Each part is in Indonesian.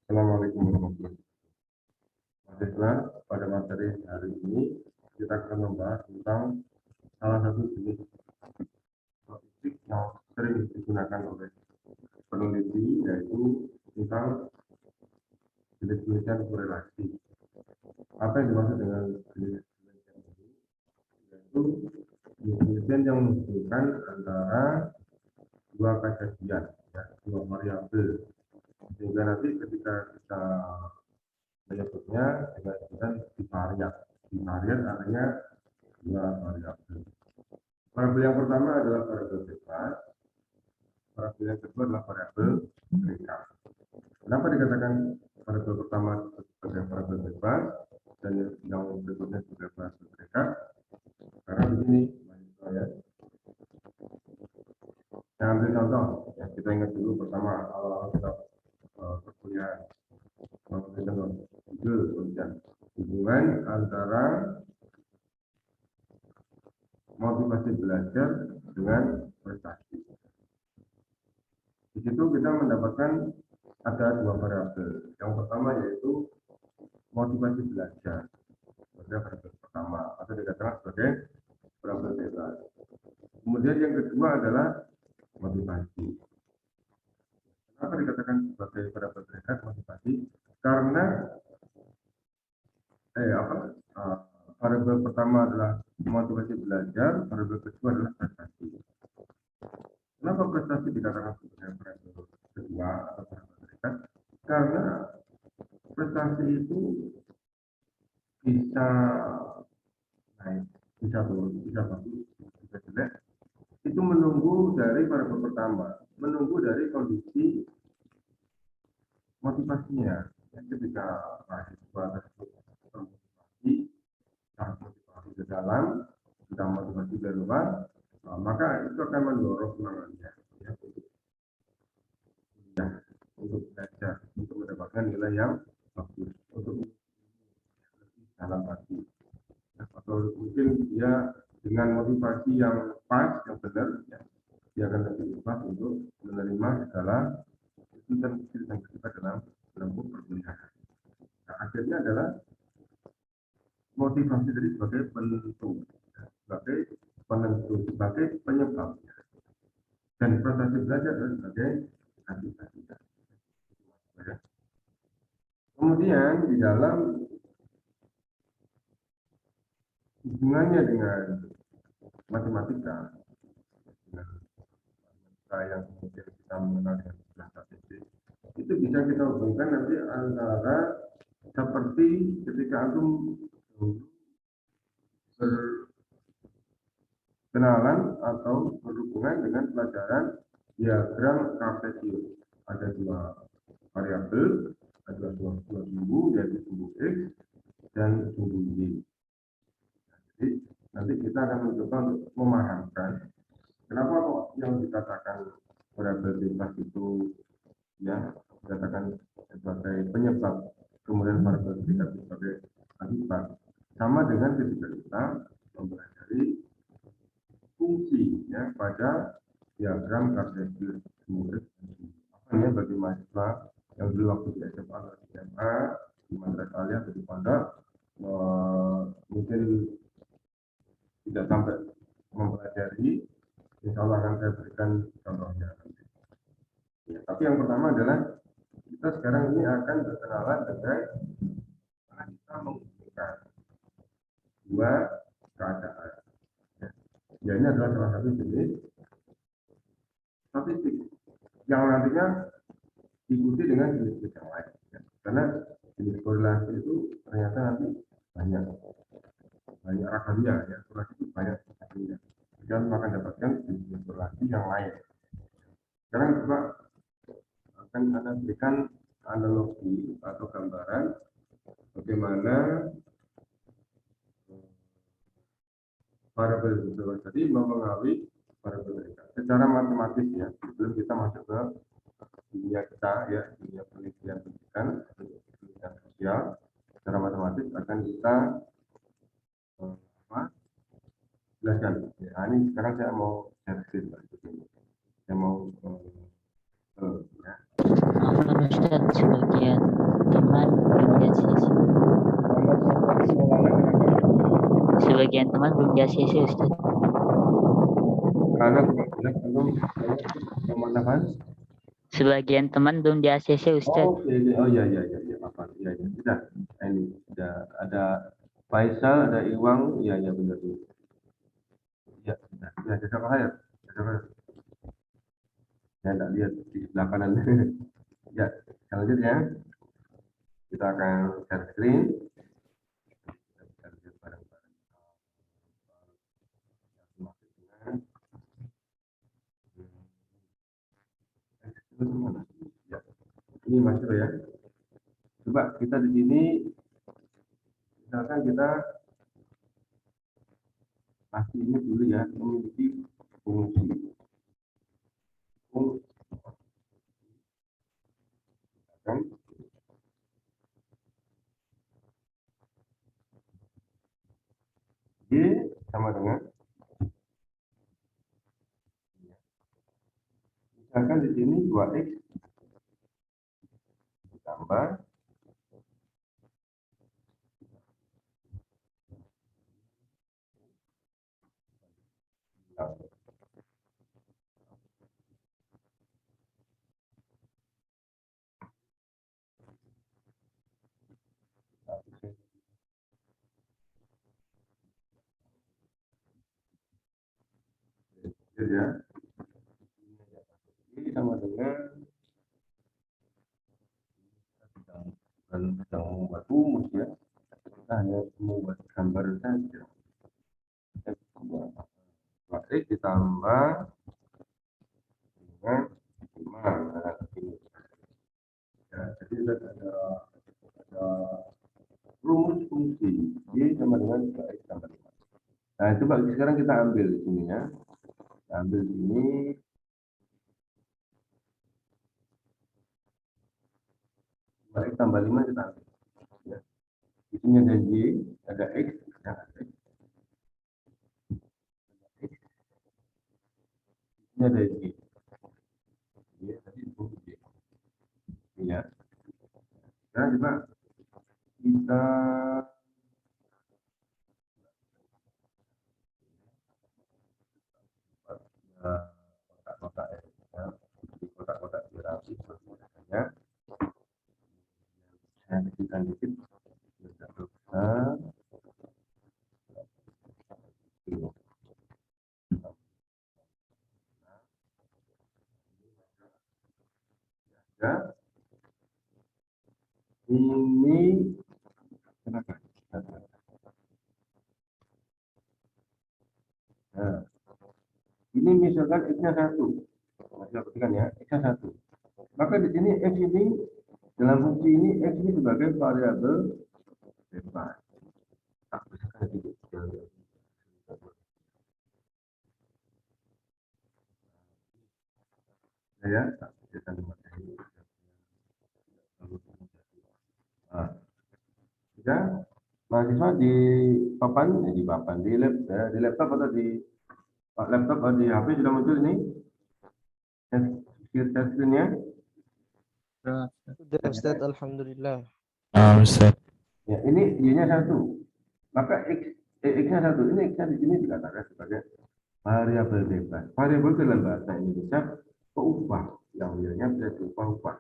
Assalamualaikum warahmatullahi wabarakatuh. Mahasiswa, pada materi hari ini kita akan membahas tentang salah satu jenis statistik yang sering digunakan oleh peneliti, yaitu tentang jenis penelitian korelasi. Apa yang dimaksud dengan jenis penelitian ini? Yaitu jenis penelitian yang menunjukkan antara dua kejadian, ya, dua variabel, sehingga nanti ketika kita menyebutnya dengan sebutan bivariat. Bivariat artinya dua variabel. Variabel yang pertama adalah variabel bebas. Variabel yang kedua adalah variabel terikat. Kenapa dikatakan variabel pertama sebagai variabel bebas dan yang berikutnya sebagai variabel terikat? Karena begini, ya. Saya ambil contoh, ya, kita ingat dulu pertama awal-awal kita perkuliahan. Hubungan antara motivasi belajar dengan prestasi. Di situ kita mendapatkan ada dua variabel. Yang pertama yaitu motivasi belajar, sebagai variabel pertama atau dikatakan sebagai variabel bebas. Kemudian yang kedua adalah motivasi. Kenapa dikatakan sebagai variabel terikat motivasi? Karena variabel pertama adalah motivasi belajar, variabel kedua adalah prestasi. Kenapa prestasi dikatakan sebagai variabel kedua atau variabel terikat? Karena prestasi itu bisa naik, bisa turun, bisa bagus, bisa jelek. Itu menunggu dari variabel pertama, menunggu dari kondisi motivasinya. Ketika mahasiswa tersebut motivasi ke dalam, kita motivasi dari luar, maka itu akan mendorong semangatnya, ya, untuk belajar, untuk mendapatkan nilai yang bagus, untuk dalam hati. Atau mungkin dia dengan motivasi yang pas, yang benar, ya, dia akan lebih ikhlas untuk menerima segala kesulitan kita dalam menempuh perkuliahan. Nah, akhirnya adalah motivasi dari sebagai penentu, sebagai penentu, sebagai penyebabnya, dan prestasi belajar adalah sebagai akibatnya. Kemudian di dalam hubungannya dengan matematika, dengan yang kemudian kita mengenal dengan istilah statistik, itu bisa kita hubungkan nanti antara seperti ketika antum berkenalan atau berhubungan dengan pelajaran diagram Cartesius. Ada dua variabel, ada dua sumbu, yaitu sumbu X dan sumbu Y. Jadi nanti kita akan mencoba untuk memahamkan kenapa kok yang dikatakan variabel bebas itu, ya, dikatakan sebagai penyebab, kemudian variabel terikat sebagai akibat. Sama dengan ketika kita mempelajari fungsi, ya, pada diagram Cartesius. Makanya bagi mahasiswa yang dulu waktu di SMA atau di SMA, di madrasah aliyah atau di pondok, mungkin tidak sampai mempelajari, insya Allah akan saya berikan contohnya. Ya, tapi yang pertama adalah kita sekarang ini akan berkenalan dengan kita menghubungkan dua keadaan. Ya, ini adalah salah satu jenis statistik yang nantinya diikuti dengan jenis yang lain. Ya. Karena jenis korelasi itu ternyata nanti banyak rakadia, ya, korelasi itu banyak rakadia. Dan akan dapatkan jenis korelasi yang lain. Sekarang coba akan Anda berikan analogi atau gambaran bagaimana variabel bebas tadi mempengaruhi variabel terikat secara matematis, ya, sebelum kita masuk ke dunia kita, ya, dunia penelitian pendidikan, penelitian sosial. Secara matematis akan kita jelaskan. Ya, ini sekarang saya mau share saya mau Ustaz, sebagian Sebagian teman belum di ACC, Ustaz. Karena kurang jelas, belum yang mana kan? Sebagian teman belum di ACC, Ustaz. Oh, oh ya, apa? Ya, sudah. Ini sudah ada Faisal, ada Iwang, ya, benar. Ya, sudah. Ya, jasa khair. Ya, tidak lihat di sebelah kanan. Ya, selanjutnya kita akan share screen. Kita lihat bareng-bareng. Ya, ini masuk ya. Coba kita di sini, misalkan kita pasti ini dulu ya, memiliki fungsi. Kan? Y sama dengan, misalkan di sini 2x ditambah ya, ini sama dengan sedang membuat rumus ya, kita hanya membuat gambar saja. X ditambah dengan 5. Nah, ini. Ya, jadi ada rumus fungsi Y sama dengan 2x tambah 5. Nah, coba sekarang kita ambil di sini ya. Kita ambil sini 2x tambah 5 kita ambil. Ya. Di sini ada Y, ada X, ada X. Ini ada Y. Y tadi itu Y. Ya. Sekarang coba kita kotak-kotak ya, kotak-kotak grafis ya. Saya kecilkan dikit, tidak besar. Ya, ini silakan. Nah, ini misalkan x-nya 1. Nah, saya perhatikan ya, x-nya 1. Maka di sini x ini dalam fungsi ini x ini sebagai variabel bebas. Tak bisa sedikit. Saya tak bisa materi. Nah, jika mahasiswa di papan, di laptop atau di laptop atau di HP sudah muncul ini share screen-nya. Sudah Ustaz, alhamdulillah. Ustaz. Ya, ini y-nya 1. Maka x-nya 1. Ini x-nya di sini dikatakan sebagai variabel bebas. Variabel dalam bahasa Indonesia peubah, yang y-nya bisa diubah-ubah.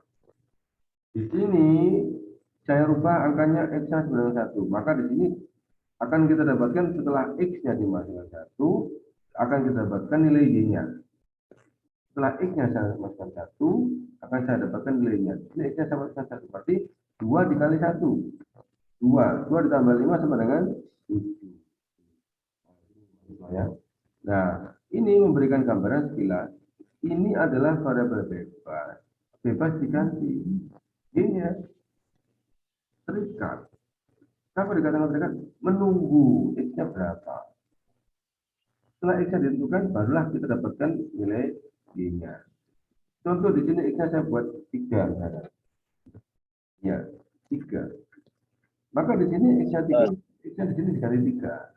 Di sini saya rubah angkanya x-nya sebanyak 1. Maka di sini akan kita dapatkan setelah x-nya dimasukkan 1, akan kita dapatkan nilai y-nya. Setelah x-nya saya masukkan 1, akan saya dapatkan nilainya. Ini x-nya sama dengan 1. Berarti 2 dikali 1. 2 ditambah 5 sama dengan 7. Ya. Nah, ini memberikan gambaran sekilas. Ini adalah variabel bebas. Bebas diganti. Ini ya. Terikat. Kenapa dikatakan terikat? Menunggu x-nya berapa. Setelah x-nya ditentukan, barulah kita dapatkan nilai y-nya. Contoh di sini x-nya saya buat 3. Ya, 3. Maka di sini x-nya 3, x-nya di sini dikali 3.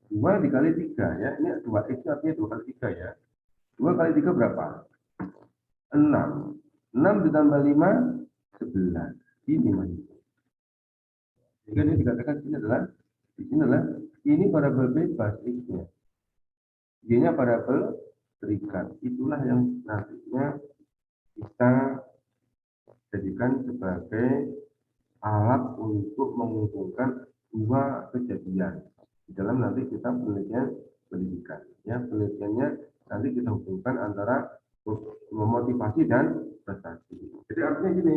2 dikali 3 ya. Ini 2x artinya 2 kali 3 ya. 2 kali 3 berapa? 6. 6 ditambah 5, 11. Ini masih. Sehingga ini dikatakan di sini adalah ini variabel bebas X-nya. Y-nya variabel terikat. Itulah yang nantinya kita jadikan sebagai alat untuk mengumpulkan dua kejadian di dalam nanti kita penelitian pendidikan. Ya, penelitiannya nanti kita hubungkan antara memotivasi dan prestasi. Jadi artinya gini,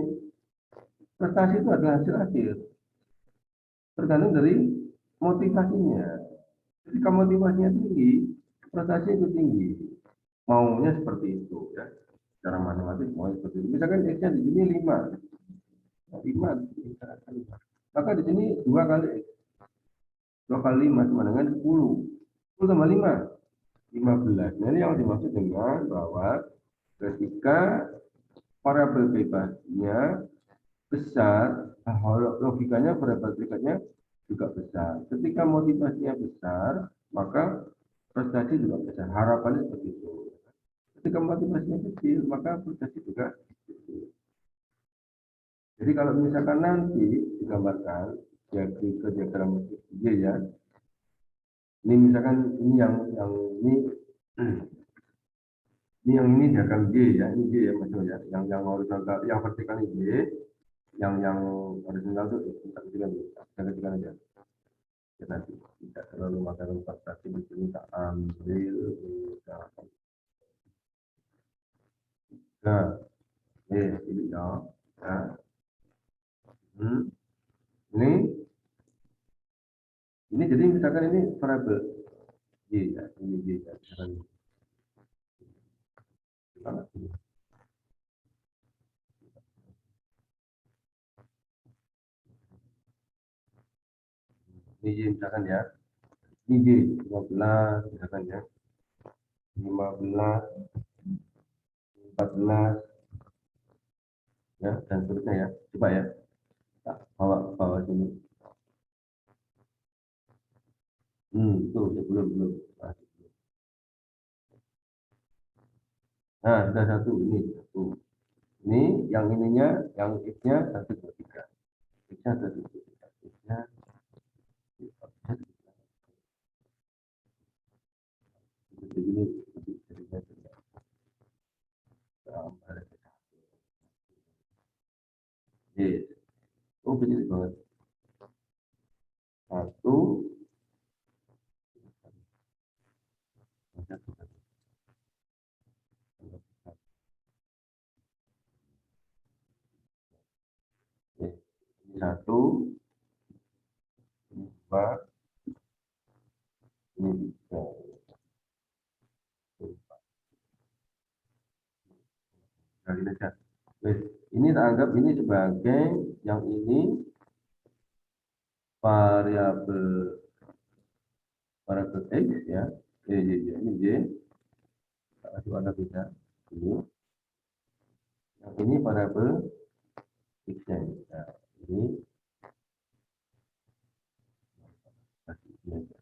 prestasi itu adalah hasil akhir, tergantung dari motivasinya. Ketika motivasinya tinggi, prestasi itu tinggi. Maunya seperti itu ya. Secara matematis mau seperti itu. Misalkan X-nya di sini 5. 5. Maka di sini 2 kali X. 2 kali 5 sama dengan 10. 10 tambah 5. 15. Nah, ini yang dimaksud dengan bahwa ketika variabel bebasnya besar, logikanya variabel berikutnya juga besar. Ketika motivasinya besar, maka prestasi juga besar. Harapannya seperti itu. Ketika motivasinya kecil, maka prestasi juga kecil. Jadi kalau misalkan nanti digambarkan ya ke diagram Y ya. Ini misalkan ini yang ini diagram Y ya, ini Y ya maksudnya ya. Yang horizontal, yang vertikal ini Y. Yang horizontal itu kita ketikan aja. Ya, nanti tidak terlalu makan prestasi di sini tak ambil misalkan. Nah, ini ya. Nah. Ini jadi misalkan ini variabel Y ya, ini Y ya. Ini Y misalkan ya. Ini Y 15 misalkan ya. 15 14 ya dan seterusnya ya. Coba ya. Bawa sini. Tuh belum. Nah, sudah satu ini satu. Ini yang ininya, yang X-nya 1 2 3. X-nya 1 2 3. X-nya begini. Yes. Oh, begini banget. 1 ini 1 ini 2 ini 3. Ini kita anggap ini sebagai yang ini variabel X ya. Y ini Y. Kasih warna beda. Ini. Yang ini variabel X-nya. Nah, ini kasih ini aja.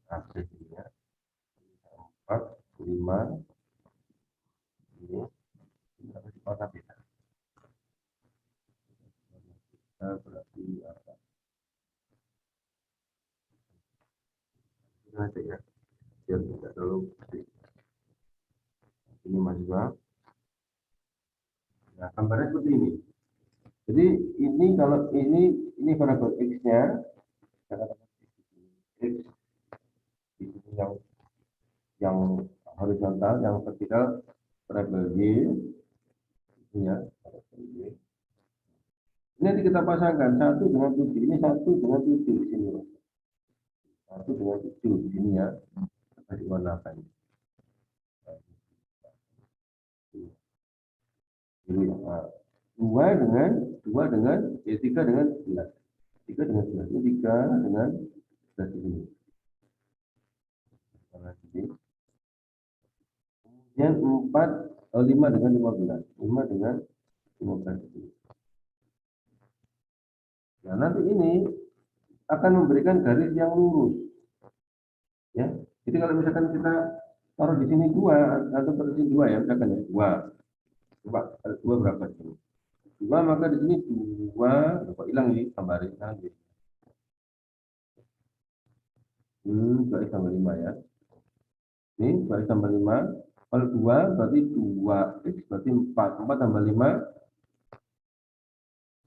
3 ini ya. 4 5 ini kasih warna beda. Berarti apa? Ini aja ya. Biar tidak terlalu gede. Ini mahasiswa. Nah, gambarnya seperti ini. Jadi ini kalau ini variabel X-nya, X di sini yang horizontal, yang vertikal variabel Y, ini ya, variabel Y. Ini nanti kita pasangkan 1 dengan 7, ini 1 dengan 7 di sini. 1 dengan 7 di sini ya, kasih warna apa ini? Ini ya. 2 dengan 3 dengan 11. 3 dengan 11. Ini 3 dengan 11 di sini. Kemudian 5 dengan 15. 5 dengan 15 di sini. Nah, nanti ini akan memberikan garis yang lurus. Ya. Jadi kalau misalkan kita taruh di sini 2 atau di sini 2 ya, misalkan ya 2. Coba 2 berapa sini? 2 maka di sini 2 kok hilang nih gambarin lagi. 2x tambah 5 ya. Ini 2x tambah 5. Kalau 2 berarti 2x berarti 4. 4 tambah 5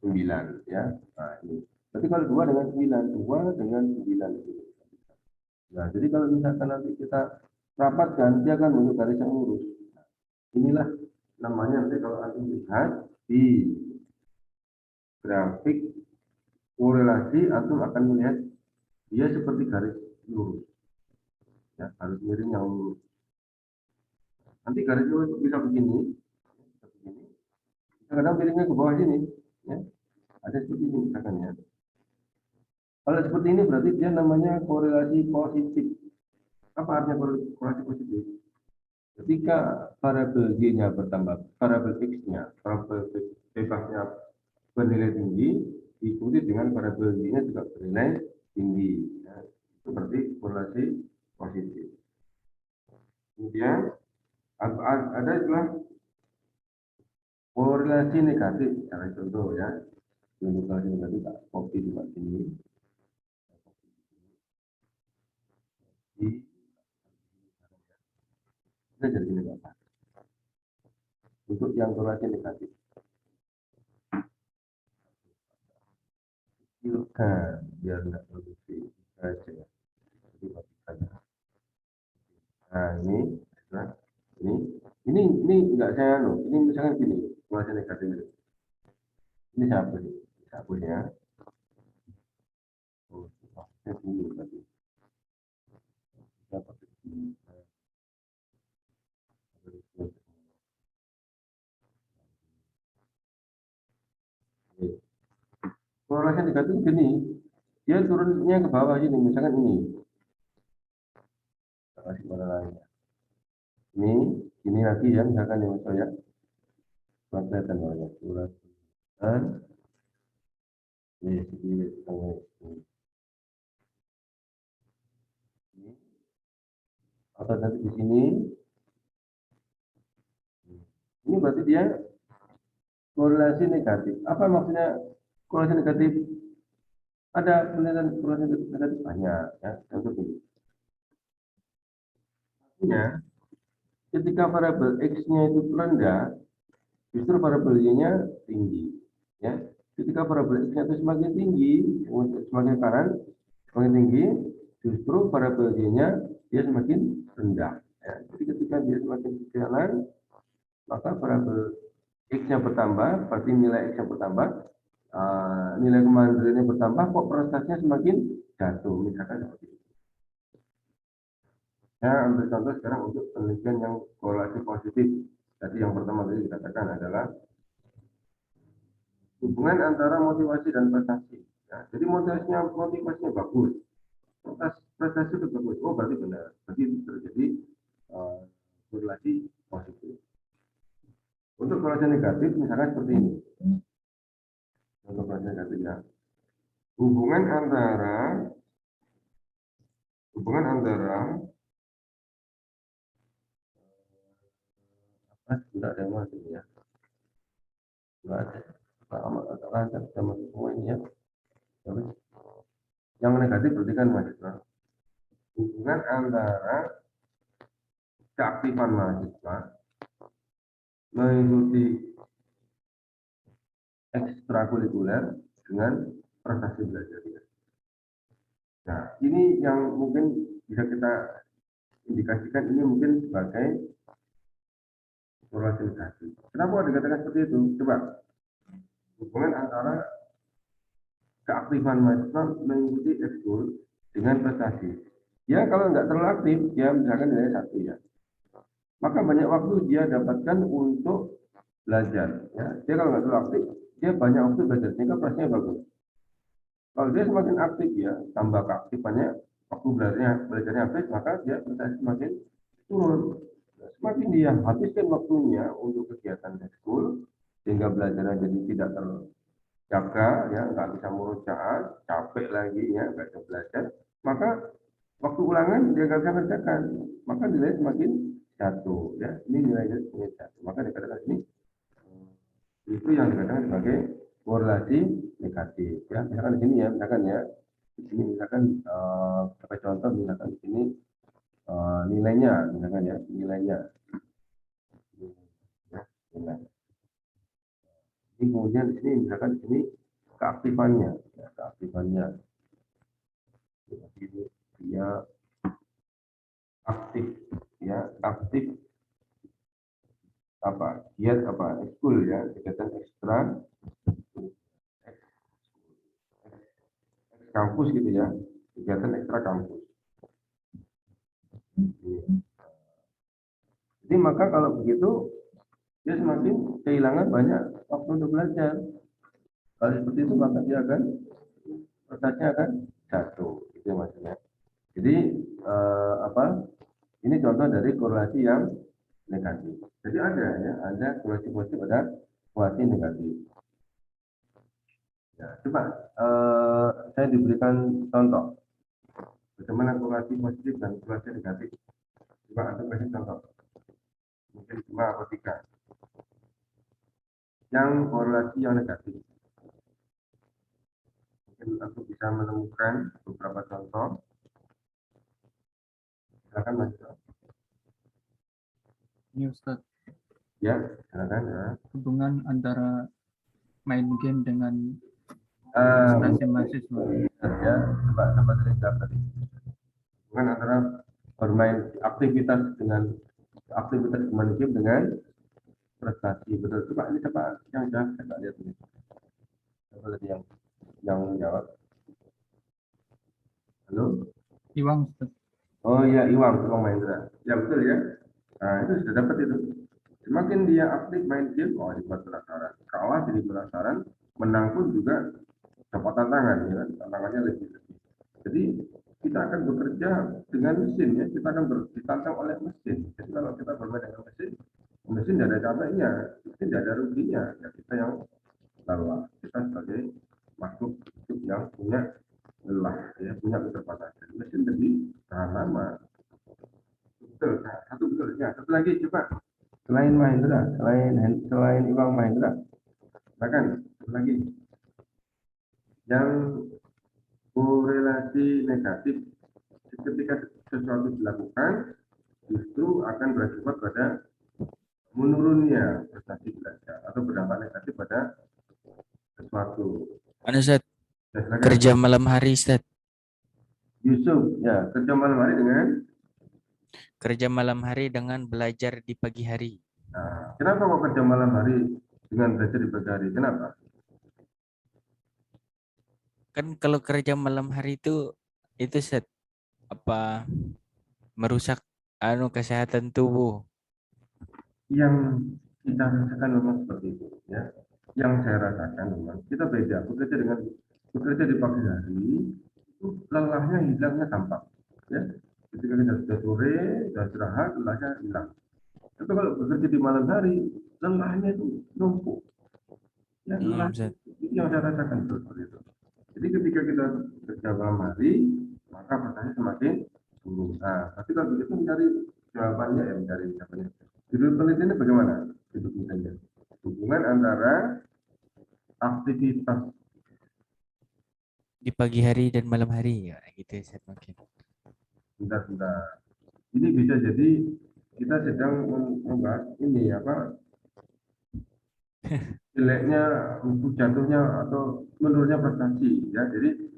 9 ya. Nah, ini. Berarti kalau 2 dengan 9, 2 dengan 9 itu. Nah, jadi kalau misalkan nanti kita rapatkan, dia akan bentuk garis yang lurus. Inilah namanya nanti kalau antum lihat di grafik korelasi, antum akan melihat dia seperti garis lurus. Ya, garis miring yang lurus. Nanti garis lurus bisa begini, kadang miringnya ke bawah sini, ya. Ada seperti ini misalkan ya. Kalau seperti ini berarti dia namanya korelasi positif. Apa artinya korelasi positif? Ketika variabel y-nya bertambah, variabel x-nya, variabel bebasnya bernilai tinggi, diikuti dengan variabel y-nya juga bernilai tinggi. Ya, itu berarti korelasi positif. Kemudian ada istilah korelasi negatif. Cara contoh ya, untuk korelasi negatif tak copy juga sini. Kita jadi gini Bapak. Untuk yang korelasi negatif. Kecilkan biar nggak produksi saja. Jadi batikannya. Nah ini nggak saya ini misalkan gini korelasi negatif ini siapa sih? Siapa ya? Oh, saya dulu tadi. Dapat korelasi negatif gini, dia turunnya ke bawah sini, misalkan ini. Kasih mana lainnya. Ini lagi ya, misalkan yang saya kelihatan banyak surat dan ini sedikit ini atau nanti di sini. Ini berarti dia korelasi negatif. Apa maksudnya korelasi negatif? Ada penelitian korelasi negatif banyak ya. Contoh ini. Artinya ketika variabel x-nya itu rendah, justru variabel y-nya tinggi. Ya, ketika variabel x-nya itu semakin tinggi, semakin kanan, semakin tinggi, justru variabel y-nya dia semakin rendah. Ya, jadi ketika dia semakin ke kanan, maka variabel x-nya bertambah, berarti nilai x-nya bertambah, nilai kemandiriannya bertambah, kok prestasinya semakin jatuh, misalkan seperti itu. Saya ambil contoh sekarang untuk penelitian yang korelasi positif. Jadi yang pertama tadi dikatakan adalah hubungan antara motivasi dan prestasi. Ya, jadi motivasinya bagus, prestasi itu bagus. Oh berarti benar, berarti terjadi korelasi positif. Untuk korelasi negatif misalkan seperti ini. Untuk korelasi negatifnya, hubungan antara apa tidak ada yang masuk ya, tidak ada. Lancar sama semua ini ya. Yang negatif berarti kan mahasiswa. Hubungan antara keaktifan mahasiswa mengikuti ekstrakurikuler dengan prestasi belajarnya. Nah, ini yang mungkin bisa kita indikasikan ini mungkin sebagai korelasi negatif. Kenapa dikatakan seperti itu? Coba hubungan antara keaktifan mahasiswa mengikuti ekskul dengan prestasi. Ya kalau nggak terlalu aktif, ya misalkan nilai 1 ya. Maka banyak waktu dia dapatkan untuk belajar. Ya, dia kalau nggak terlalu aktif, dia banyak waktu belajar sehingga prestasinya bagus. Kalau dia semakin aktif ya, tambah keaktifannya, waktu belajarnya habis, maka dia prestasi semakin turun. Semakin dia habiskan waktunya untuk kegiatan ekskul, sehingga belajarnya jadi tidak terjaga, ya nggak bisa murojaah, capek lagi ya, nggak bisa belajar, maka waktu ulangan dia nggak bisa kerjakan, maka nilai semakin jatuh ya. Ini nilainya semakin jatuh. Maka dikatakan ini Itu yang dikatakan sebagai korelasi negatif. Ya, misalkan di sini ya, misalkan ya, di sini misalkan sebagai contoh misalkan di sini nilainya, misalkan ya, nilainya, ya, nilai. Ini kemudian di sini misalkan di sini keaktifannya, ya, keaktifannya. Jadi dia aktif, ya, aktif apa? Giat apa? Ekskul ya, kegiatan ekstra kampus gitu ya, kegiatan ekstra kampus. Jadi maka kalau begitu dia semakin kehilangan banyak waktu untuk belajar. Kalau seperti itu maka dia akan prestasinya akan jatuh, itu maksudnya. Jadi apa? Ini contoh dari korelasi yang negatif. Jadi ada korelasi positif, ada korelasi negatif. Ya, coba saya diberikan contoh bagaimana korelasi positif dan korelasi negatif. Coba Anda kasih contoh, mungkin 2 atau 3. Yang korelasi yang negatif, mungkin aku bisa menemukan beberapa contoh. Silakan Mas. Ini Ustaz, Ya, silakan ya. hubungan antara main game dengan Ah, prestasi mahasiswa. ya, coba jawab tadi. Hubungan antara bermain aktivitas bermain game dengan prestasi. Betul, coba ini siapa yang jawab? Saya nggak lihat ini. Siapa tadi yang menjawab? Halo? Iwang Ustaz. Oh iya, Iwang Mahendra. Ya betul ya. Nah itu sudah dapat itu. Semakin dia aktif main game, oh dibuat penasaran. Kalah jadi penasaran, menang pun juga dapat tantangan, ya kan? Tantangannya lebih. Jadi kita akan bekerja dengan mesin ya, kita akan ditantang oleh mesin. Jadi kalau kita bermain dengan mesin, mesin tidak ada capeknya, mesin tidak ada ruginya. Ya kita yang lelah. Kita sebagai makhluk hidup yang punya lelah, ya punya keterbatasan. Mesin lebih tahan lama. Betul, nah, satu betul. Ya, satu lagi coba. Selain Mahendra, selain Iwang Mahendra, silakan satu lagi. Yang korelasi negatif ketika sesuatu dilakukan justru akan berakibat pada menurunnya prestasi belajar atau berdampak negatif pada sesuatu. Anu Ustaz, Ya, silakan. kerja malam hari Ustaz. Yusuf, ya kerja malam hari dengan. Kerja malam hari dengan belajar di pagi hari. Nah, kenapa kok kerja malam hari dengan belajar di pagi hari? Kenapa? Kan kalau kerja malam hari itu Ustaz, apa merusak kesehatan tubuh. Yang kita rasakan memang seperti itu, ya. Yang saya rasakan memang kita beda. Bekerja di pagi hari itu lelahnya hilangnya gampang, ya. Ketika kita sudah sore, sudah istirahat, lelahnya hilang. Tapi kalau bekerja di malam hari, lelahnya itu numpuk. Ya, lelah Ustaz. itu yang saya rasakan seperti itu. Jadi ketika kita bekerja malam hari, maka prestasi semakin turun. Nah, tapi kalau begitu mencari jawabannya ya mencari jawabannya. Judul penelitiannya bagaimana? Judul penelitiannya. Hubungan antara aktivitas Di pagi hari dan malam hari ya gitu Ustaz mungkin. bentar. Ini bisa jadi kita sedang membahas ini apa jeleknya, jatuhnya atau menurunnya prestasi ya. Jadi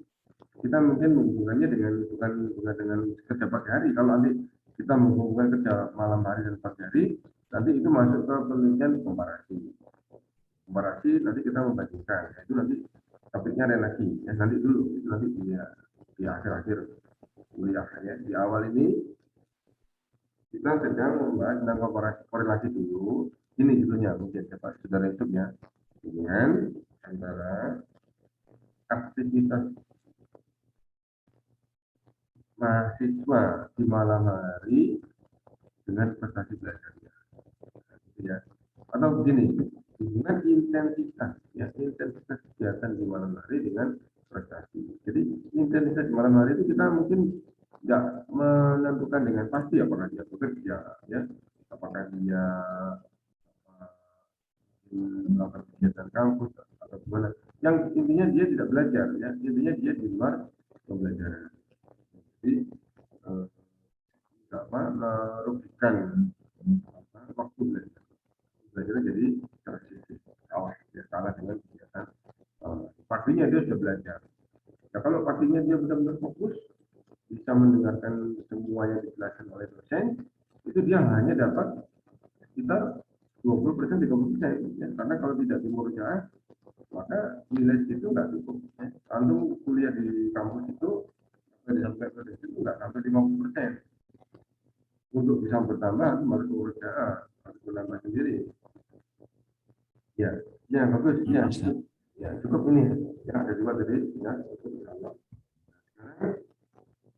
kita mungkin menghubungkannya bukan dengan kerja pagi hari. Kalau nanti kita menghubungkan kerja malam hari dan pagi hari, nanti itu masuk ke penelitian komparasi nanti kita membandingkan. Nah, itu nanti topiknya relasi ya, nanti dulu itu nanti di akhir kuliah ya. Di awal ini kita sedang membahas tentang korelasi dulu. Ini judulnya mungkin dapat saudara YouTube ya, hubungan antara aktivitas mahasiswa di malam hari dengan prestasi belajarnya, gitu ya. Atau begini, hubungan intensitas kegiatan di malam hari dengan prestasi. Jadi intensitas di malam hari itu kita mungkin nggak menentukan dengan pasti apakah dia bekerja, ya, apakah dia melakukan kegiatan kampus atau gimana. Yang intinya dia tidak belajar, ya. Intinya dia di luar pembelajaran. Jadi merugikan waktu belajar. Belajarnya jadi tersisih, salah dengan kegiatan. Pastinya dia sudah belajar. Nah, kalau pastinya dia benar-benar fokus, bisa mendengarkan semua yang dijelaskan oleh dosen, itu dia hanya dapat sekitar 20%, 30%. Ya. Karena kalau tidak dimurujaah, maka nilai itu nggak cukup. Ya. Antum kuliah di kampus itu, sampai ke situ nggak sampai 50%. Untuk bisa bertambah, harus murujaah, harus menambah sendiri. Ya, ya bagus. Ya, ya cukup ini. Ya, ada juga tadi. Ya, sekarang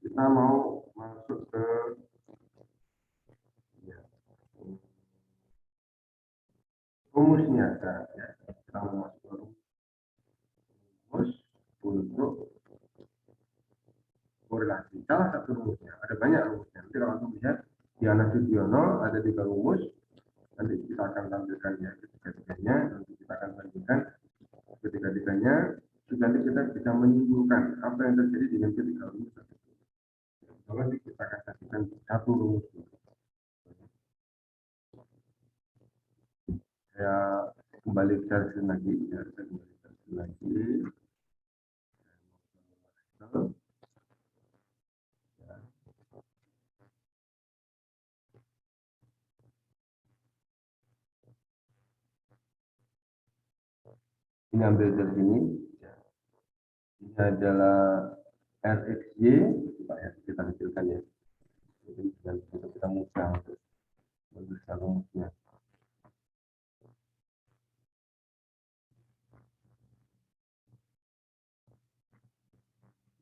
kita mau masuk ke ya, rumusnya. Ya, kita mau masuk ke rumus untuk korelasi. Salah satu rumusnya. Ada banyak rumusnya. Nanti kalau antum lihat di Anas Sudiono ada 3 rumus. Nanti kita akan tampilkan ya ketiga-tiganya. Nanti kita akan bandingkan ketiga-tiganya. Nanti kita bisa menyimpulkan apa yang terjadi dengan ketiga rumus. Nanti kita akan kasihkan satu rumus. Saya kembali ke sini lagi. Ya, saya kembali ke sini lagi. Ini ambil dari sini. Ini adalah RxY. Coba ya, kita kecilkan ya. Jadi untuk kita mudah untuk menuliskan rumusnya.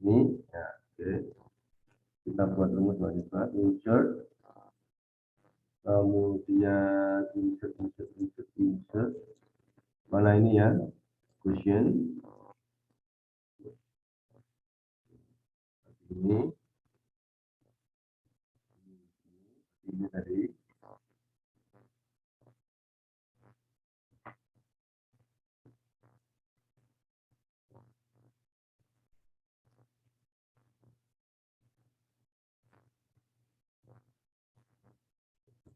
Ini, ya, oke. Kita buat rumus mahasiswa. Insert. Kemudian insert. Mana ini ya? Quotient. Ini tadi.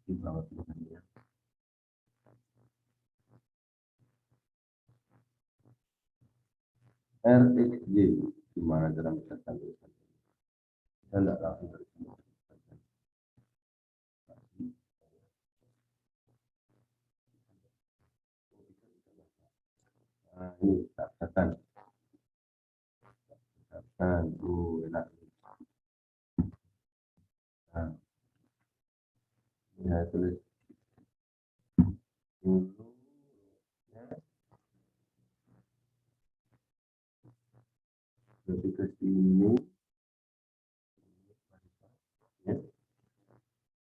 Di bawah tulisannya. RxY. Gimana cara mencatat tulisan? Saya tidak langsung dari sini. Nah, ini catatan. Enak. Nah, ya tulis dulu. Jadi ke sini. Ya.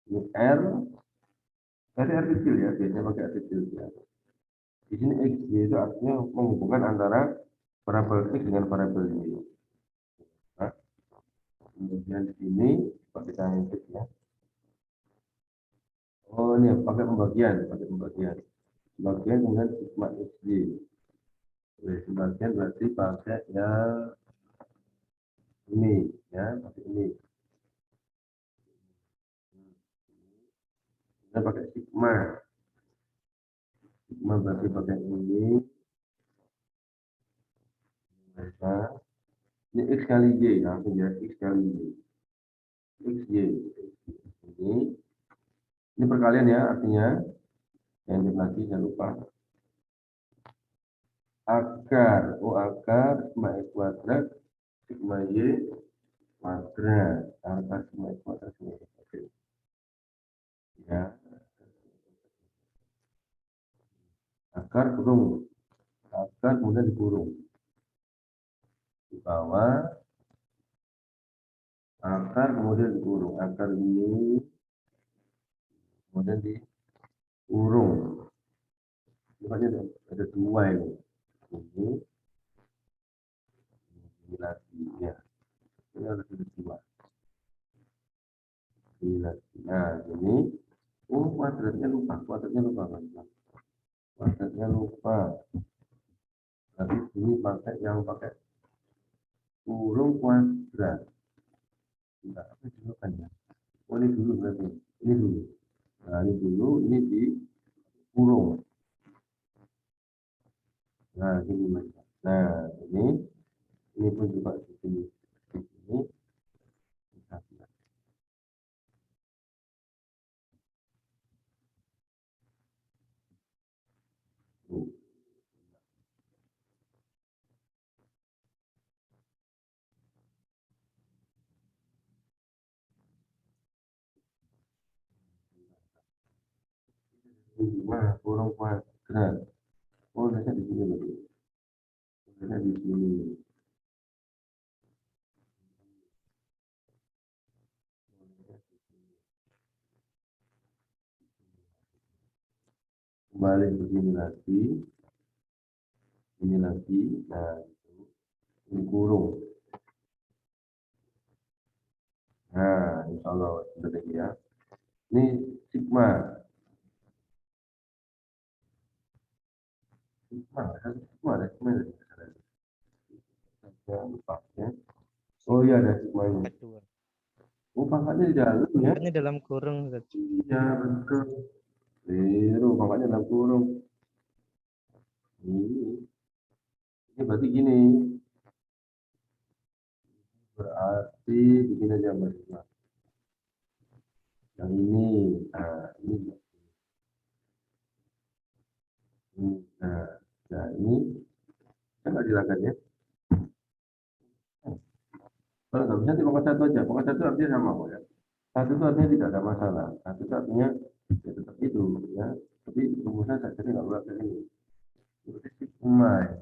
Ini R. Dari R kecil ya, biasanya pakai R kecil ya. Di sini X, Y itu artinya menghubungkan antara variabel X dengan variabel Y. Nah, kemudian di sini pakai kita input ya. Oh ini pakai pembagian. Pembagian kemudian sigma XY. Pembagian berarti pakai yang ini ya, pakai ini. Kita pakai sigma. Sigma berarti pakai ini. Nah, ini X kali Y langsung ya, X kali Y. XY. Ini perkalian ya, artinya yang lagi jangan lupa. Akar sigma X kuadrat sigma Y kuadrat. Akar sigma X kuadrat sigma Y kuadrat. Ya. Akar kurung. Akar kemudian dikurung. Di bawah. Akar kemudian dikurung. Akar ini kemudian dikurung. Makanya ada dua ini. Ini lagi ya. Ini harus ada dua. Ini lagi. Nah, ini kuadratnya lupa. Kuadratnya lupa. Tapi ini pakai yang pakai kurung kuadrat. Enggak, apa dulu kan ya? Oh ini dulu berarti. Ini dulu. Nah ini dulu, ini di kurung. Nah ini mas. Nah ini pun juga di sini. Di sini. Nah, kurung kuadrat. Oh, ternyata di sini lagi. Ternyata di sini. Kembali ke sini lagi. Ini lagi. Nah, ini kurung. Nah, insya Allah sudah lagi ya. Ini sigma. Sigma, ada sigma, ada sigma. Saya lupa ya. Oh iya ada sigmanya. Kedua. Oh pangkatnya di dalam ya. Ini dalam kurung. Ustaz. Iya betul. Biru, pangkatnya dalam kurung. Ini berarti gini. Berarti begini aja Mbak Sigma. Yang ini, nah ini. Nah ini kan nggak dilakukan ya. Kalau nggak bisa di pangkat satu aja. Pangkat satu artinya sama kok ya. Satu itu artinya tidak ada masalah. Satu itu artinya ya tetap itu ya. Tapi rumusan saja nggak boleh kayak ini. Berarti sigma ya.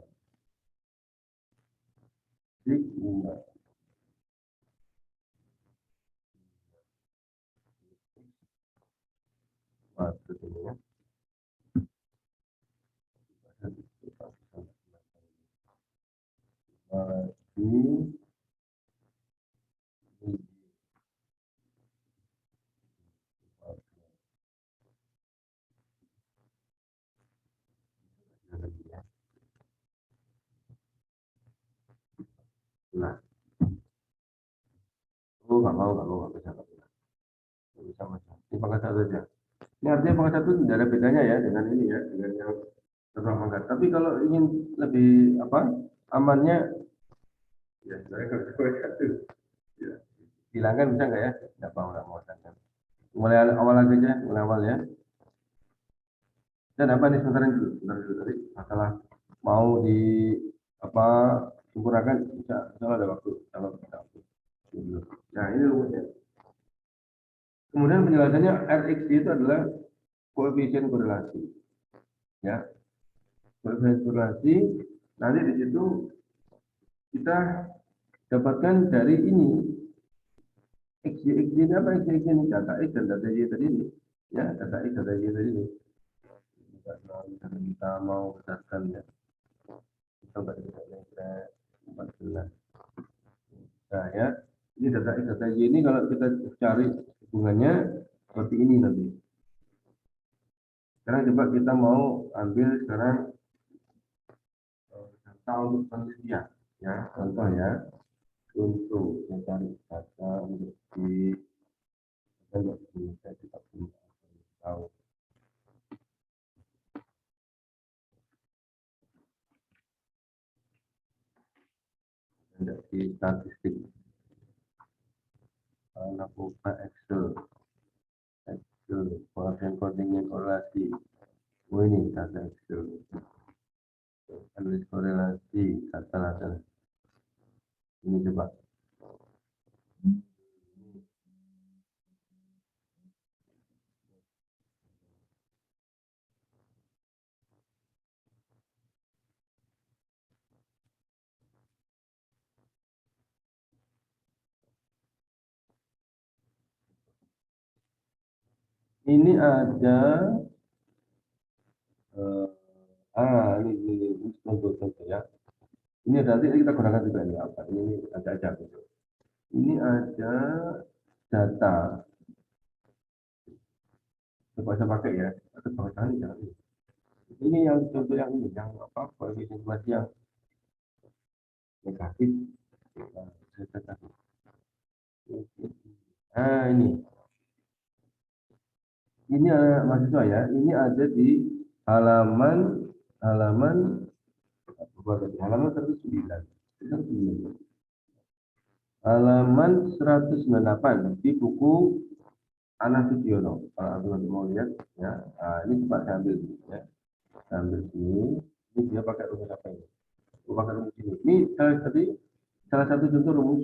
Sigma. Maksud ini ya. Berarti nah, nggak bisa, nggak bisa macam. Ini pangkat satu aja. Ini artinya pangkat satu tidak ada bedanya ya dengan ini ya, dengan yang terbang pangkat. Tapi kalau ingin lebih apa amannya, ya sebenarnya kalau pangkat satu, ya. Hilangkan bisa nggak ya? Nggak mau kan. Mulai awal lagi aja, mulai awal ya. Dan apa nih sebentar dulu tadi masalah mau di apa sempurnakan bisa ada waktu kalau kita waktu. Nah ini rumusnya. Kemudian penjelasannya Rx itu adalah koefisien korelasi. Ya, koefisien korelasi. Nanti di situ kita dapatkan dari ini x ini apa x ini data x dan data y tadi ini. Ya, data x data y tadi ini. Kita mau berdasarkan ya. Coba kita lihat 14. Nah ya, ini data x data y ini kalau kita cari hubungannya seperti ini nanti. Sekarang coba kita mau ambil sekarang data untuk penelitian ya, contoh ya, untuk mencari data untuk di saya tidak punya tahu tidak di statistik anak buka Excel koefisien koordinat korelasi. Oh ini data Excel analisis korelasi kata ini coba ini ada ini contoh ya. Ini nanti kita gunakan juga ini apa? Ini ada aja gitu. Ini ada data. Coba saya pakai ya. Atau pakai jangan ini. Ini yang contoh yang ini, yang apa? Koefisien kumulasi yang negatif. Nah, saya catat. Nah, ini mahasiswa ya. Ini ada di halaman halaman halaman 109. Halaman 198 di buku Ana Sugiono. Kalau aku nanti mau lihat ya. Nah, ini coba saya ambil ya. Saya ambil sini. Ini dia pakai rumus apa ini? Saya pakai rumus ini. Ini salah satu contoh rumus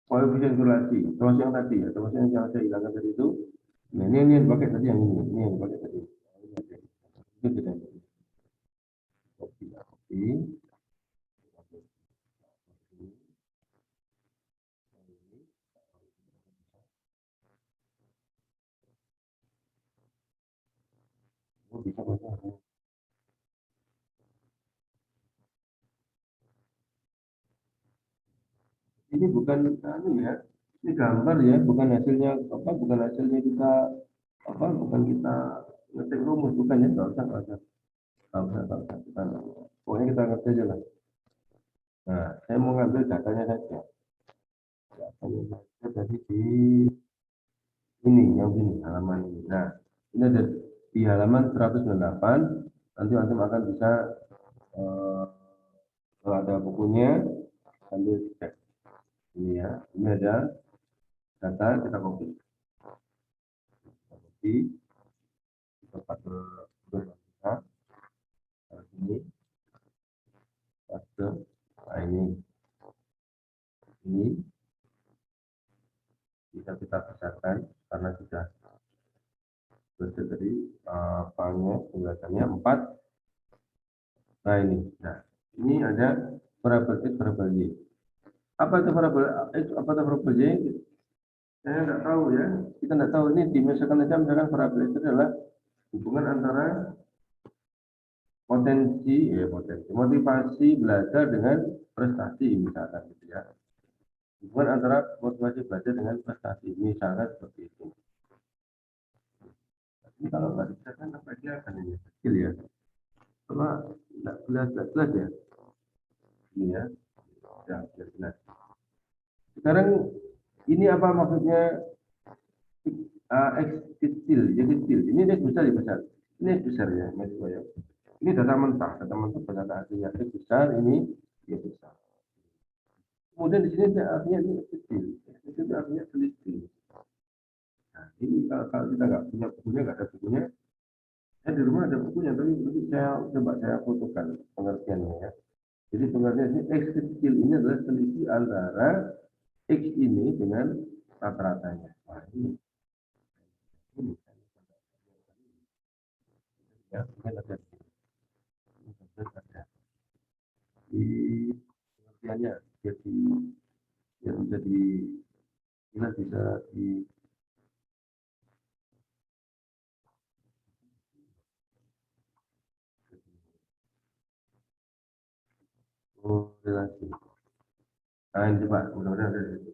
koefisien korelasi. Termasuk yang tadi ya. Termasuk yang saya hilangkan tadi itu. Nah, ini yang dipakai tadi yang ini. Ini yang dipakai tadi. Itu tidak. Kopi, kopi. Oh, bisa baca. Ini bukan anu ya. Ini gambar ya, bukan hasilnya apa? Bukan hasilnya kita apa? Bukan kita ngetik rumus, bukan ya? Nggak usah, nggak usah, nggak usah, nggak usah. Kita, pokoknya kita ngerti aja lah. Nah, saya mau ngambil datanya saja. Datanya saja tadi di ini, yang ini, halaman ini. Nah, ini ada di halaman 198. Nanti antum akan bisa eh, kalau ada bukunya sambil cek. Ini ya, ini ada data kita copy. Copy di tempat berbeda. Ini paste. Nah, ini bisa kita pisahkan karena sudah bersih tadi panjangnya penjelasannya 4. Nah ini ada variabel x, variabel y. Apa itu variabel x, apa itu variabel y? Saya nggak tahu ya. Kita nggak tahu ini dimasukkan aja misalkan variabel itu adalah hubungan antara potensi motivasi belajar dengan prestasi misalkan gitu ya. Hubungan antara motivasi belajar dengan prestasi misalkan seperti itu. Tapi kalau nggak dikatakan apa dia akan ini kecil ya. Coba nggak jelas ya. Ini ya, ya jelas. Sekarang ini apa maksudnya X kecil, ya kecil. Ini X besar ya besar. Ini X besar ya, mahasiswa ya. Ini data mentah data aslinya X besar, ini ya besar. Kemudian di sini artinya ini kecil, itu artinya selisih. Nah, ini kalau kita nggak punya bukunya, nggak ada bukunya, saya di rumah ada bukunya, tapi saya coba saya fotokan pengertiannya ya. Jadi pengertian ini X kecil ini adalah selisih antara X ini dengan rata-ratanya. Nah, ini ya, mungkin ada di pengertiannya jadi yang bisa bisa di korelasi. Nah, ini coba mudah-mudahan ada di situ.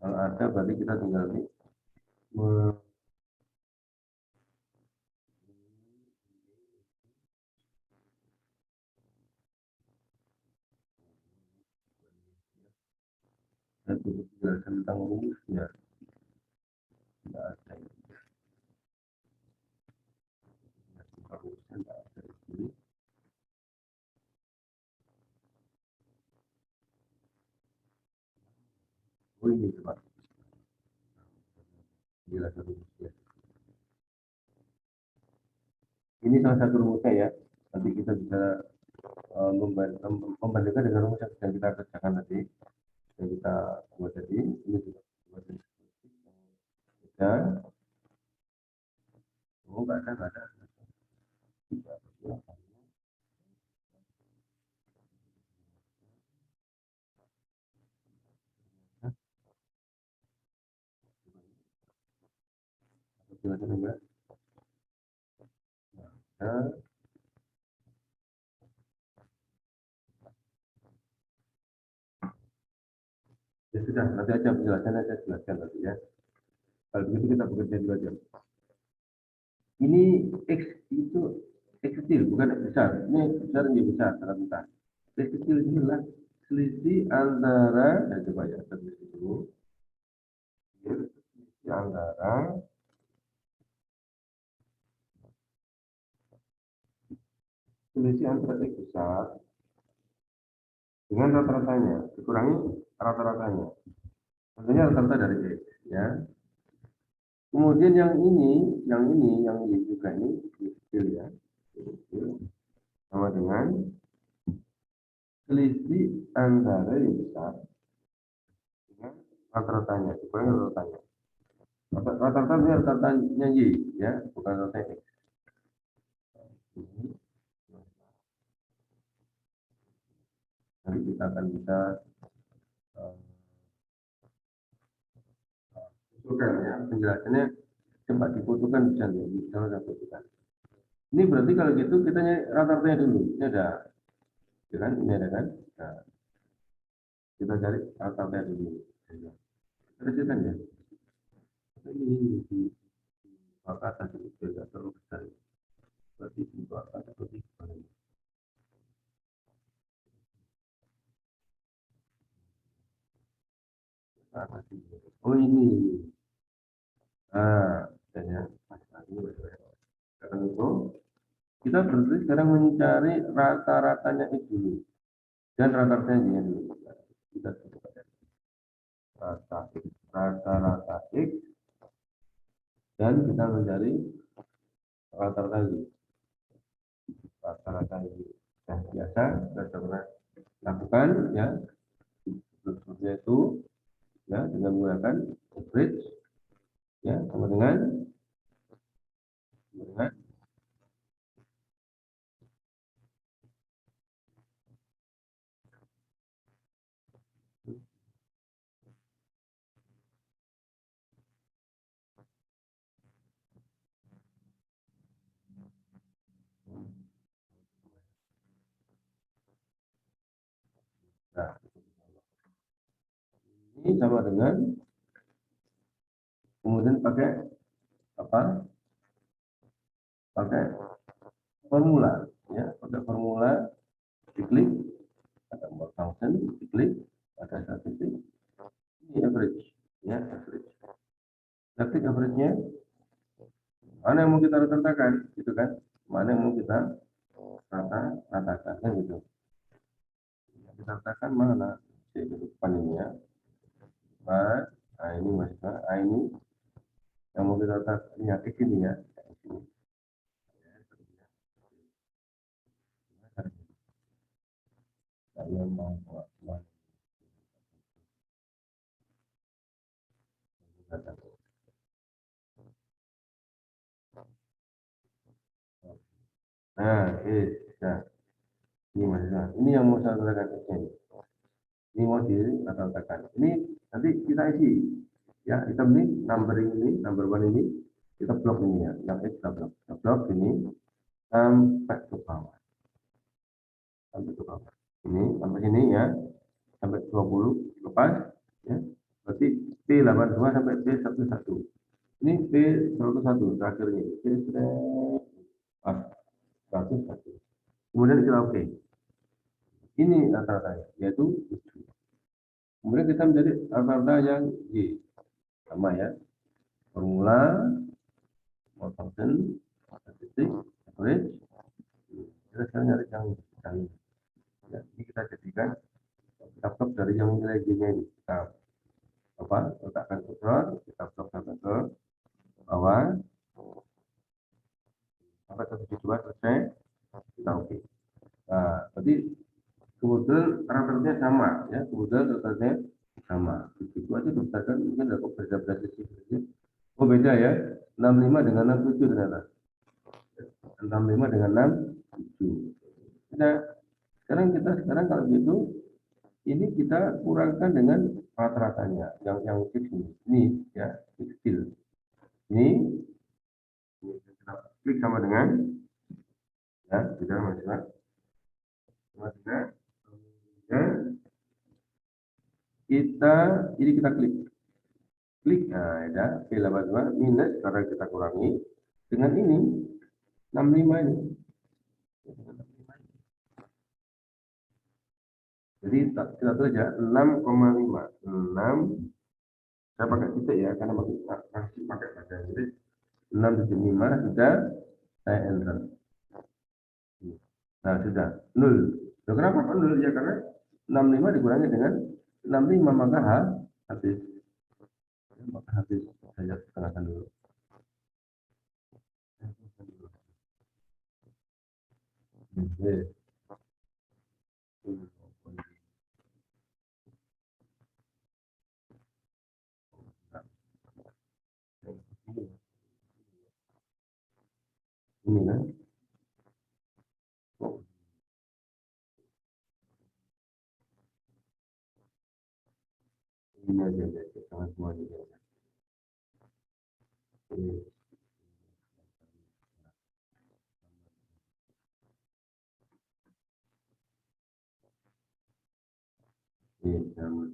Kalau ada berarti kita tinggal nih menjelaskan tentang rumusnya. Tidak ada rumusnya, tidak ada di sini. Oh ini coba menjelaskan rumusnya. Ini salah satu rumusnya ya. Nanti kita bisa membandingkan dengan rumus yang sedang kita kerjakan tadi, yang kita buat tadi. Ini juga buat tadi. Dan nggak ada. Silakan enggak. Nah, ya sudah, nanti aja penjelasannya saya jelaskan nanti ya. Kalau begitu kita bekerja 2 jam. Ini X itu X kecil, bukan X besar. Ini X besar, ini besar, sangat besar. X kecil ini adalah selisih antara, coba ya, kita tulis dulu. Selisih antara X besar dengan rata-ratanya, dikurangi rata-ratanya. Tentunya rata-rata dari X, ya. Kemudian yang ini juga ini kecil ya, kecil, sama dengan selisih antara yang besar dengan rata-ratanya, dikurangi rata-ratanya. Rata-ratanya Y, ya, bukan rata-ratanya X. Nanti kita akan bisa fotokan ya, penjelasannya coba difotokan bisa saya fotokan. Ini berarti kalau gitu kita nyari rata-ratanya dulu. Ini ada, ya kan? Ini ada kan? Nah, kita cari rata-ratanya dulu. Kita ya. Ini di bawah atas itu tidak terlalu besar. Berarti di bawah atas atau di bawah ini. Oh ini. Nah, ya. Sekarang itu kita berarti sekarang mencari rata-ratanya itu dan rata-ratanya dulu. Kita coba rata-rata X dan kita mencari rata-rata Y. Rata-rata Y. Yang biasa kita coba lakukan ya. Seperti itu ya, dengan menggunakan average ya, sama dengan nah, ini sama dengan kemudian pakai apa? Pakai formula ya, pakai formula diklik ada more function, diklik ada statistik, ini average ya, average. Statistik average-nya mana yang mau kita ratakan gitu kan, mana yang mau kita ratakan kan gitu. Kita ratakan mana di depan ini ya. Nah ini maksudnya, ini yang mau kita ratakan ini X ini ya. Saya mau nah, nah, ini maksudnya, ini yang mau saya katakan ini mau diratakan. Ini nanti kita isi ya, kita ini numbering ini, number one ini kita blok ini ya, yang kita blok ini sampai ke bawah, ini sampai sini ya, sampai 20 lepas ya, berarti P82 sampai P11 ini P101 terakhir ini P101 kemudian kita oke. Ini rata-ratanya yaitu 7. Kemudian kita menjadi rata-rata yang Y sama ya, formula more function statistik average. Kita sekarang nyari yang ya, ini kita jadikan kita blok dari yang nilai G-nya ini, kita apa, letakkan cursor, kita blok sampai ke bawah sampai ke 72 selesai, kita oke. Nah, berarti kemudian rata-ratanya sama ya, kemudian rata-ratanya sama. Itu aja berdasarkan mungkin ada beda-beda sisi. Oh beda ya, 65 dengan 67 ternyata. 65 dengan 67. Nah, sekarang kalau gitu ini kita kurangkan dengan rata-ratanya yang X ini ya, kecil. Ini kita klik sama dengan ya, tidak masalah. Ya, kita klik nah ya, P82 minus karena kita kurangi dengan ini 65 ini. Jadi kita tulis aja 6,5. 6 saya pakai titik ya karena masih pakai pada. Jadi 6,5 sudah saya enter. Nah, sudah 0. Loh, kenapa kok 0? Ya karena 65 dikurangi dengan 65 maka habis. Maka habis saya setengahkan dulu. Oke. Ini kan. Oh. Ini aja deh, setengah semuanya. Ini.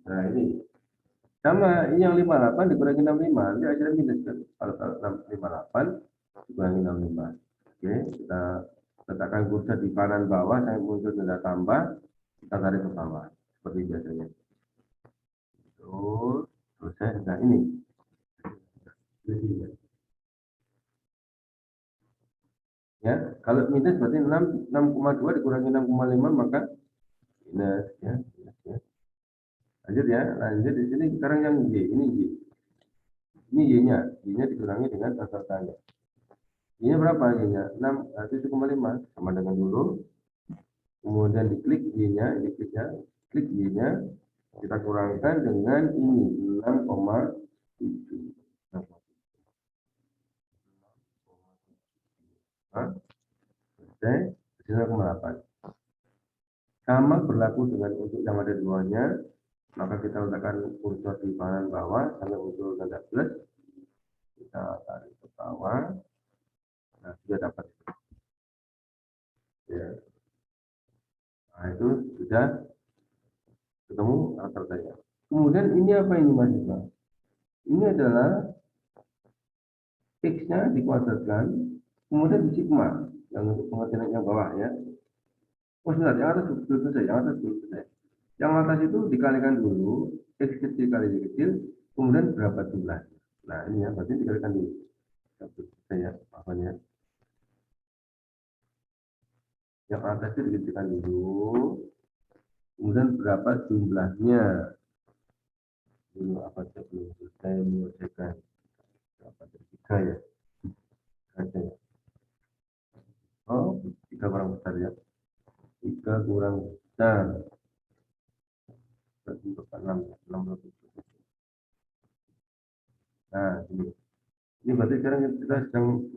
Nah, ini sama ini yang 58 dikurangi 65 nanti akhirnya minus kan. Kalau 58 dikurangi 65. Oke, kita letakkan kursor di kanan bawah, saya muncul tanda tambah, kita tarik ke bawah seperti biasanya. Terus selesai. Nah, ini ya, kalau minus berarti 6,2 dikurangi 6,5 maka minus ya, minus ya. Lanjut ya, lanjut di sini sekarang yang Y, ini Y. Ini Y-nya, Y-nya dikurangi dengan angkanya. Y-nya berapa Y-nya? 7,5 sama dengan dulu. Kemudian diklik Y-nya, klik Y-nya, kita kurangkan dengan ini 6,7. Selesai, 9,8. Sama berlaku dengan untuk yang ada di bawahnya, maka kita letakkan kursor di kanan bawah sampai muncul tanda plus, kita tarik ke bawah. Nah, sudah dapat ya. Nah, itu sudah ketemu akar saya. Kemudian ini apa ini mahasiswa? Ini adalah X-nya dikuadratkan, kemudian di sigma yang untuk pengertian yang bawah ya. Oh sebentar, yang atas belum selesai, yang atas belum selesai. Yang atas itu dikalikan dulu, X kecil kali Y kecil, kemudian berapa jumlah. Nah ini ya, berarti dikalikan dulu. Saya apanya? Yang atas itu dikalikan dulu, kemudian berapa jumlahnya. Dulu apa saya belum selesai menyelesaikan berapa dari 3 ya. Ada ya. Oh, 3 kurang besar ya. 3 kurang besar. Berarti berapa 6 lebih. Nah, ini berarti sekarang kita sedang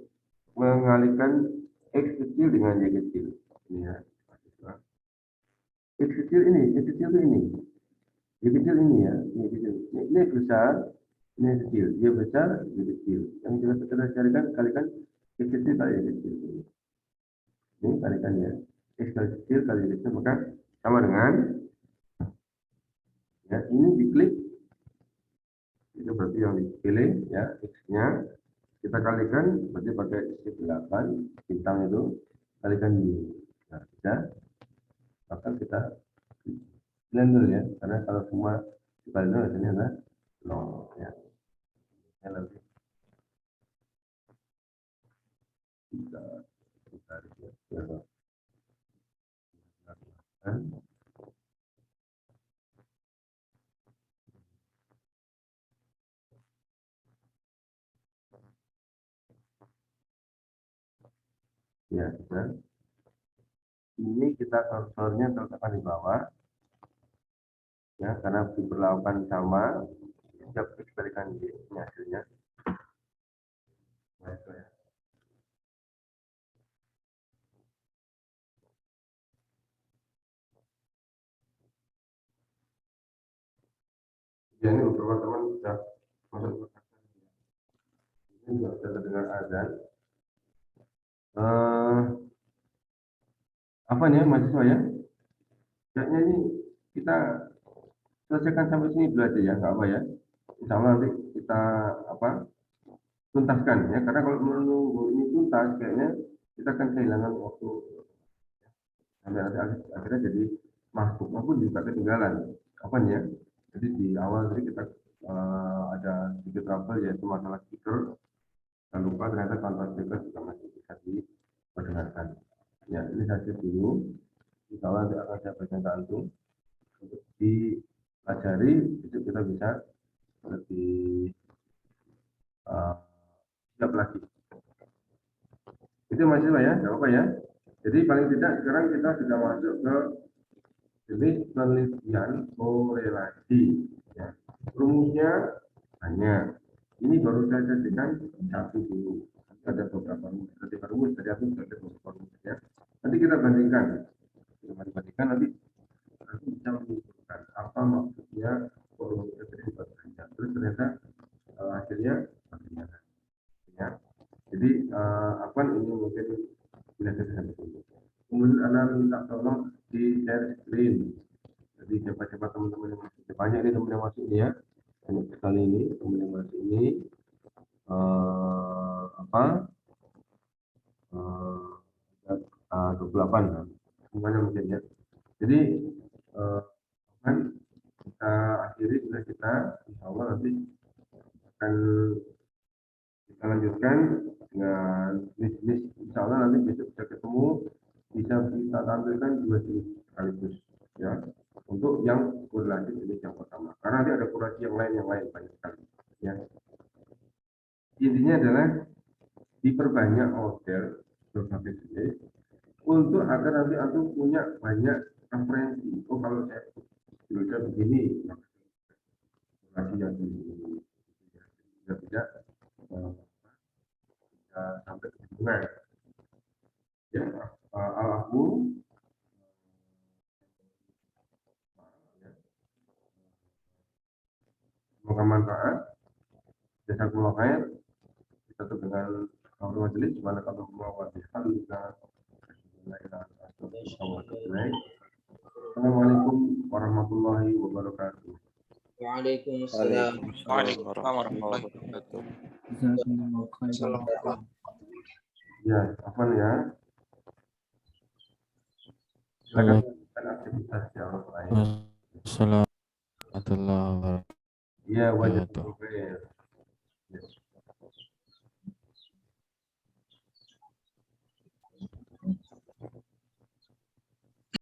mengalihkan X kecil dengan Y kecil. Ini ya. X kecil ini, Y kecil itu ini. Y kecil ini ya, Y kecil. Ini besar, ini kecil. Y besar, Y kecil. Yang kita carikan kalikan X kecil kali Y kecil. Ini kalikan ya. X kali kecil kali Y kecil, maka sama dengan ya, ini diklik. Itu berarti yang dipilih ya, X-nya. Kita kalikan, berarti pakai shift 8, bintang itu, kalikan Y. Nah, sudah. Maka kita pilih dulu ya, karena kalau semua dibalik dulu, hasilnya adalah 0 ya. Ini lebih. Kita tarik ya. Ya, sudah. Ini kita kursornya terletakkan di bawah. Ya, karena diperlakukan sama, setiap dikalikan Y, ini hasilnya. Nah, itu ya. Ya, ini beberapa teman sudah masuk. Ini juga sudah terdengar azan. Apa nih mahasiswa ya? Kayaknya ini kita selesaikan sampai sini dulu aja ya, nggak apa ya. Insya Allah nanti kita apa tuntaskan ya, karena kalau menunggu ini tuntas kayaknya kita akan kehilangan waktu sampai nanti akhirnya jadi masuknya pun juga ketinggalan apanya. Jadi di awal tadi kita ada sedikit trouble yaitu masalah speaker, dan lupa ternyata tanpa speaker juga masih bisa diperdengarkan. Ya, ini saja dulu. Insya Allah nanti akan saya berikan ke antum untuk dipelajari, itu kita bisa lebih siap lagi. Itu mahasiswa ya, nggak apa ya. Jadi paling tidak sekarang kita sudah masuk ke jenis penelitian korelasi. Ya. Rumusnya hanya ini baru saya jadikan satu dulu. Ada beberapa rumus, tadi aku sudah ada beberapa rumus ya. Nanti kita bandingkan, nanti bisa menunjukkan apa maksudnya korelasi tersebut. Terus ternyata hasilnya ya. Jadi ini mungkin tidak bisa ditutup. Kemudian Anda minta tolong di share screen. Jadi siapa-siapa teman-teman yang masuk, banyak ini teman yang masuk ini ya. Banyak sekali ini teman yang masuk ini. Apa? 28 kan. Semuanya mungkin ya. Jadi kan kita akhiri sudah kita, insya Allah nanti akan kita lanjutkan dengan list insya Allah nanti besok bisa ketemu, bisa kita tampilkan 2 jenis sekaligus ya, untuk yang korelasi jenis yang pertama, karena nanti ada korelasi yang lain banyak sekali ya. Intinya adalah diperbanyak model berbagai jenis untuk agar nanti antum punya banyak referensi. Oh kalau saya bisa begini korelasi yang begini tidak sampai ke sungai ya. Al-Abu semoga manfaat. Jazakumullah khair. Kita tutup dengan kaum majelis. Subhanakallahumma wa bihamdika. Assalamualaikum warahmatullahi wabarakatuh. Waalaikumsalam. Warahmatullahi wabarakatuh. Jazakumullah khairan. Ya, apa ya? Silakan aktivitas ya Allah. Assalamualaikum warahmatullahi wabarakatuh. Iya, wajib.